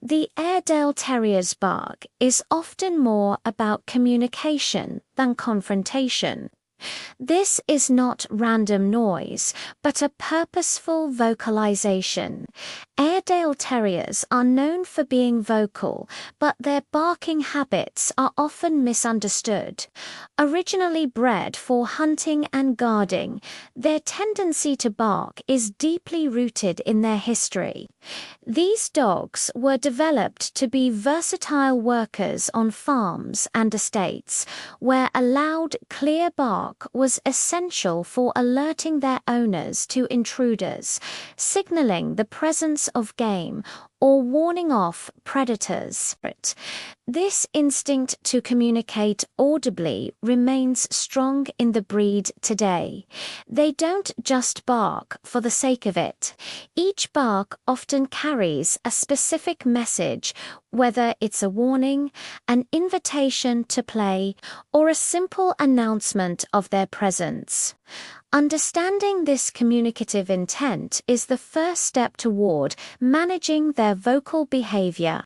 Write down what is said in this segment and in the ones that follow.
The Airedale Terrier's bark is often more about communication than confrontation. This is not random noise, but a purposeful vocalization. Airedale Terriers are known for being vocal, but their barking habits are often misunderstood. Originally bred for hunting and guarding, their tendency to bark is deeply rooted in their history. These dogs were developed to be versatile workers on farms and estates, where a loud, clear bark was essential for alerting their owners to intruders, signaling the presence of game, or warning off predators. This instinct to communicate audibly remains strong in the breed today. They don't just bark for the sake of it. Each bark often carries a specific message, whether it's a warning, an invitation to play, or a simple announcement of their presence. Understanding this communicative intent is the first step toward managing their vocal behavior.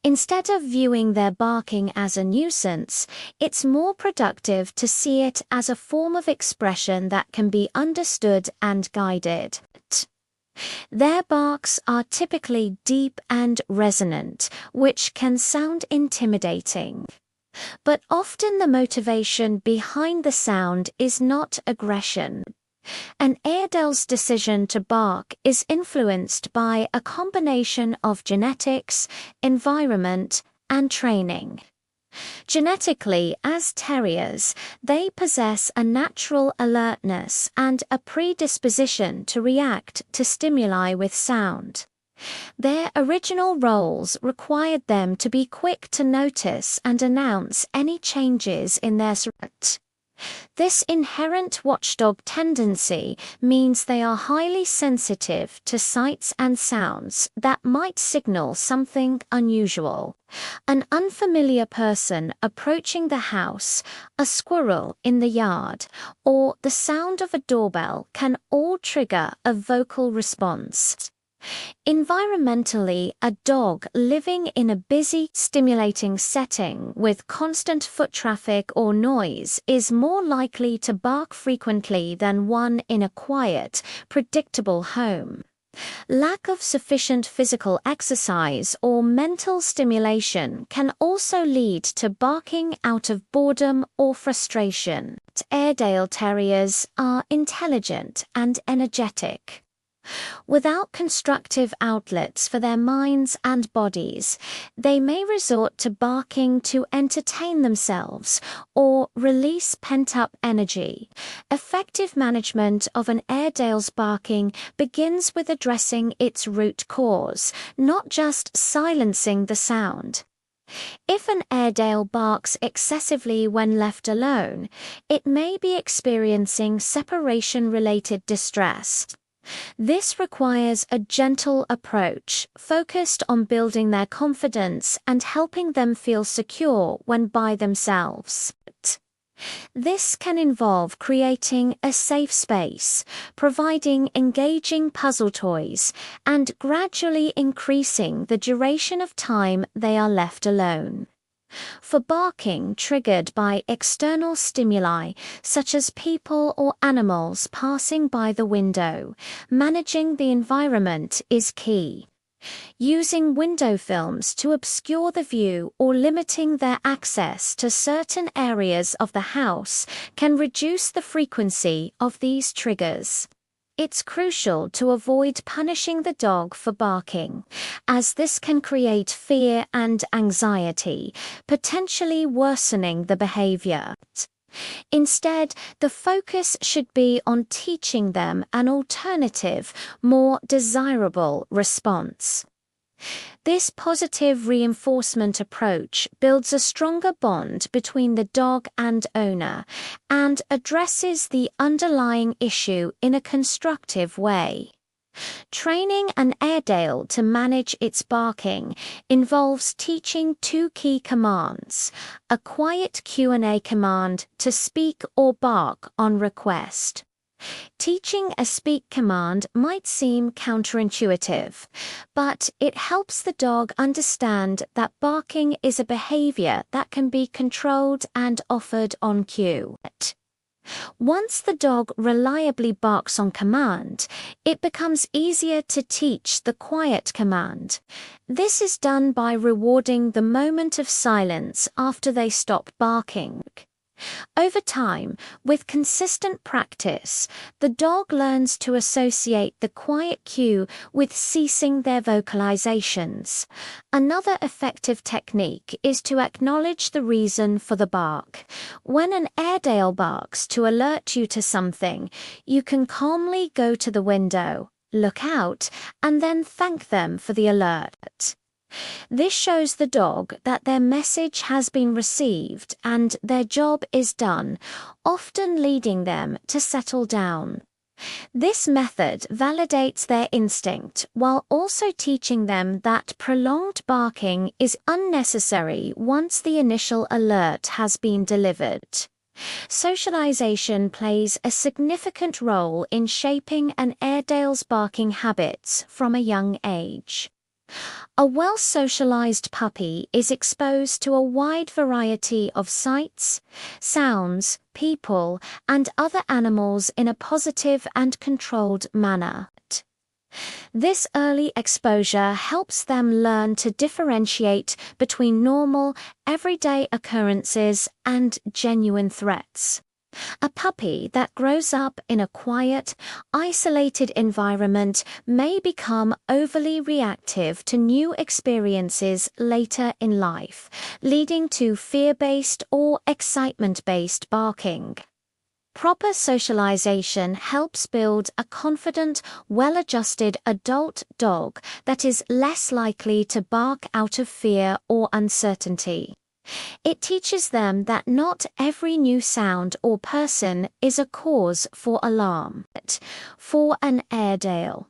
Instead of viewing their barking as a nuisance, it's more productive to see it as a form of expression that can be understood and guided. Their barks are typically deep and resonant, which can sound intimidating. But often the motivation behind the sound is not aggression. An Airedale's decision to bark is influenced by a combination of genetics, environment, and training. Genetically, as terriers, they possess a natural alertness and a predisposition to react to stimuli with sound. Their original roles required them to be quick to notice and announce any changes in their surroundings. This inherent watchdog tendency means they are highly sensitive to sights and sounds that might signal something unusual. An unfamiliar person approaching the house, a squirrel in the yard, or the sound of a doorbell can all trigger a vocal response. Environmentally, a dog living in a busy, stimulating setting with constant foot traffic or noise is more likely to bark frequently than one in a quiet, predictable home. Lack of sufficient physical exercise or mental stimulation can also lead to barking out of boredom or frustration. Airedale Terriers are intelligent and energetic. Without constructive outlets for their minds and bodies, they may resort to barking to entertain themselves or release pent-up energy. Effective management of an Airedale's barking begins with addressing its root cause, not just silencing the sound. If an Airedale barks excessively when left alone, it may be experiencing separation-related distress. This requires a gentle approach, focused on building their confidence and helping them feel secure when by themselves. This can involve creating a safe space, providing engaging puzzle toys, and gradually increasing the duration of time they are left alone. For barking triggered by external stimuli, such as people or animals passing by the window, managing the environment is key. Using window films to obscure the view or limiting their access to certain areas of the house can reduce the frequency of these triggers. It's crucial to avoid punishing the dog for barking, as this can create fear and anxiety, potentially worsening the behavior. Instead, the focus should be on teaching them an alternative, more desirable response. This positive reinforcement approach builds a stronger bond between the dog and owner and addresses the underlying issue in a constructive way. Training an Airedale to manage its barking involves teaching two key commands: a quiet Q&A command to speak or bark on request. Teaching a speak command might seem counterintuitive, but it helps the dog understand that barking is a behavior that can be controlled and offered on cue. Once the dog reliably barks on command, it becomes easier to teach the quiet command. This is done by rewarding the moment of silence after they stop barking. Over time, with consistent practice, the dog learns to associate the quiet cue with ceasing their vocalizations. Another effective technique is to acknowledge the reason for the bark. When an Airedale barks to alert you to something, you can calmly go to the window, look out, and then thank them for the alert. This shows the dog that their message has been received and their job is done, often leading them to settle down. This method validates their instinct while also teaching them that prolonged barking is unnecessary once the initial alert has been delivered. Socialization plays a significant role in shaping an Airedale's barking habits from a young age. A well-socialized puppy is exposed to a wide variety of sights, sounds, people, and other animals in a positive and controlled manner. This early exposure helps them learn to differentiate between normal, everyday occurrences and genuine threats. A puppy that grows up in a quiet, isolated environment may become overly reactive to new experiences later in life, leading to fear-based or excitement-based barking. Proper socialization helps build a confident, well-adjusted adult dog that is less likely to bark out of fear or uncertainty. It teaches them that not every new sound or person is a cause for alarm. For an Airedale,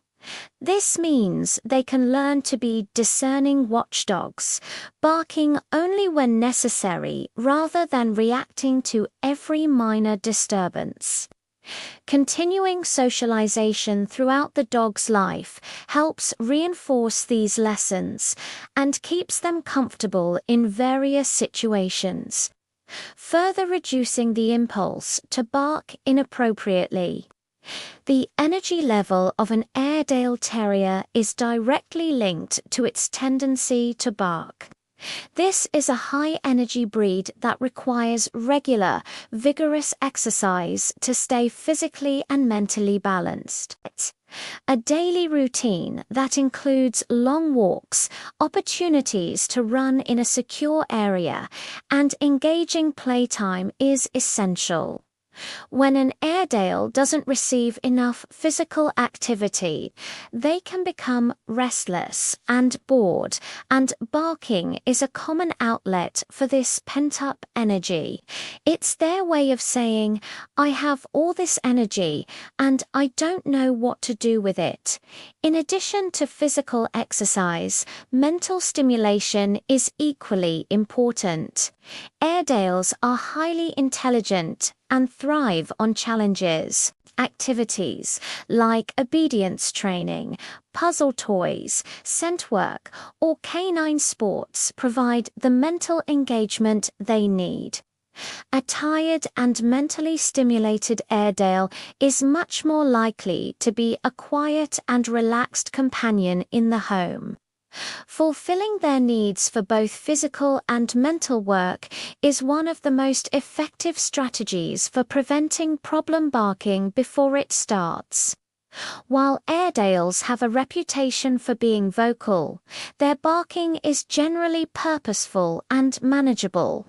this means they can learn to be discerning watchdogs, barking only when necessary rather than reacting to every minor disturbance. Continuing socialization throughout the dog's life helps reinforce these lessons and keeps them comfortable in various situations, further reducing the impulse to bark inappropriately. The energy level of an Airedale Terrier is directly linked to its tendency to bark. This is a high-energy breed that requires regular, vigorous exercise to stay physically and mentally balanced. A daily routine that includes long walks, opportunities to run in a secure area, and engaging playtime is essential. When an Airedale doesn't receive enough physical activity, they can become restless and bored, and barking is a common outlet for this pent-up energy. It's their way of saying, "I have all this energy, and I don't know what to do with it." In addition to physical exercise, mental stimulation is equally important. Airedales are highly intelligent and thrive on challenges. Activities like obedience training, puzzle toys, scent work, or canine sports provide the mental engagement they need. A tired and mentally stimulated Airedale is much more likely to be a quiet and relaxed companion in the home. Fulfilling their needs for both physical and mental work is one of the most effective strategies for preventing problem barking before it starts. While Airedales have a reputation for being vocal, their barking is generally purposeful and manageable.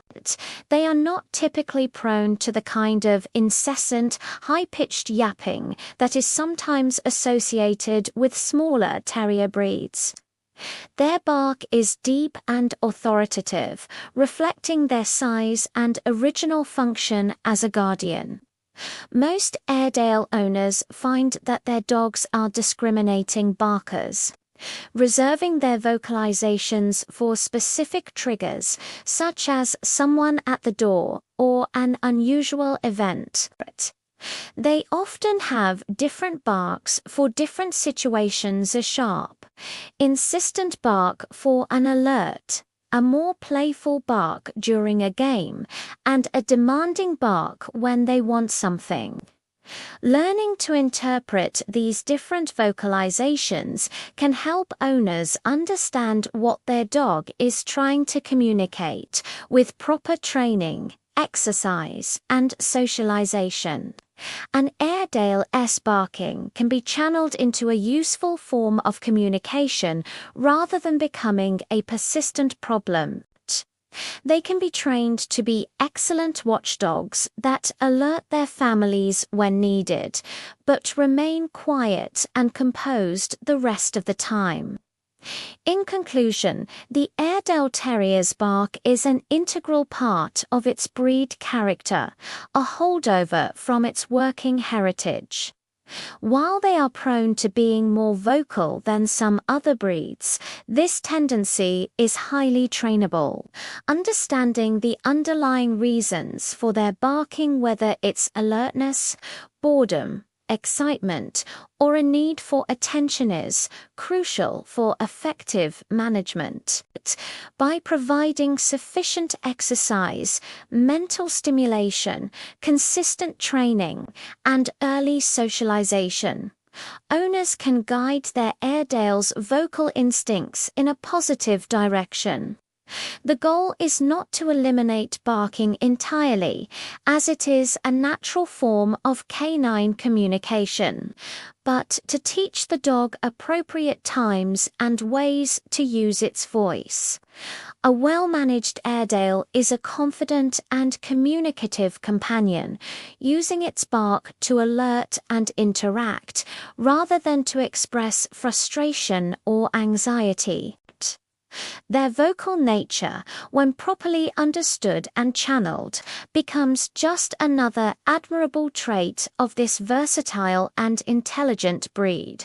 They are not typically prone to the kind of incessant, high-pitched yapping that is sometimes associated with smaller terrier breeds. Their bark is deep and authoritative, reflecting their size and original function as a guardian. Most Airedale owners find that their dogs are discriminating barkers, reserving their vocalizations for specific triggers, such as someone at the door or an unusual event. They often have different barks for different situations: a sharp, insistent bark for an alert, a more playful bark during a game, and a demanding bark when they want something. Learning to interpret these different vocalizations can help owners understand what their dog is trying to communicate with proper training, exercise, and socialization. An Airedale's barking can be channeled into a useful form of communication rather than becoming a persistent problem. They can be trained to be excellent watchdogs that alert their families when needed, but remain quiet and composed the rest of the time. In conclusion, the Airedale Terrier's bark is an integral part of its breed character, a holdover from its working heritage. While they are prone to being more vocal than some other breeds, this tendency is highly trainable. Understanding the underlying reasons for their barking, whether it's alertness, boredom, excitement, or a need for attention, is crucial for effective management. By providing sufficient exercise, mental stimulation, consistent training, and early socialization, owners can guide their Airedale's vocal instincts in a positive direction. The goal is not to eliminate barking entirely, as it is a natural form of canine communication, but to teach the dog appropriate times and ways to use its voice. A well-managed Airedale is a confident and communicative companion, using its bark to alert and interact, rather than to express frustration or anxiety. Their vocal nature, when properly understood and channeled, becomes just another admirable trait of this versatile and intelligent breed.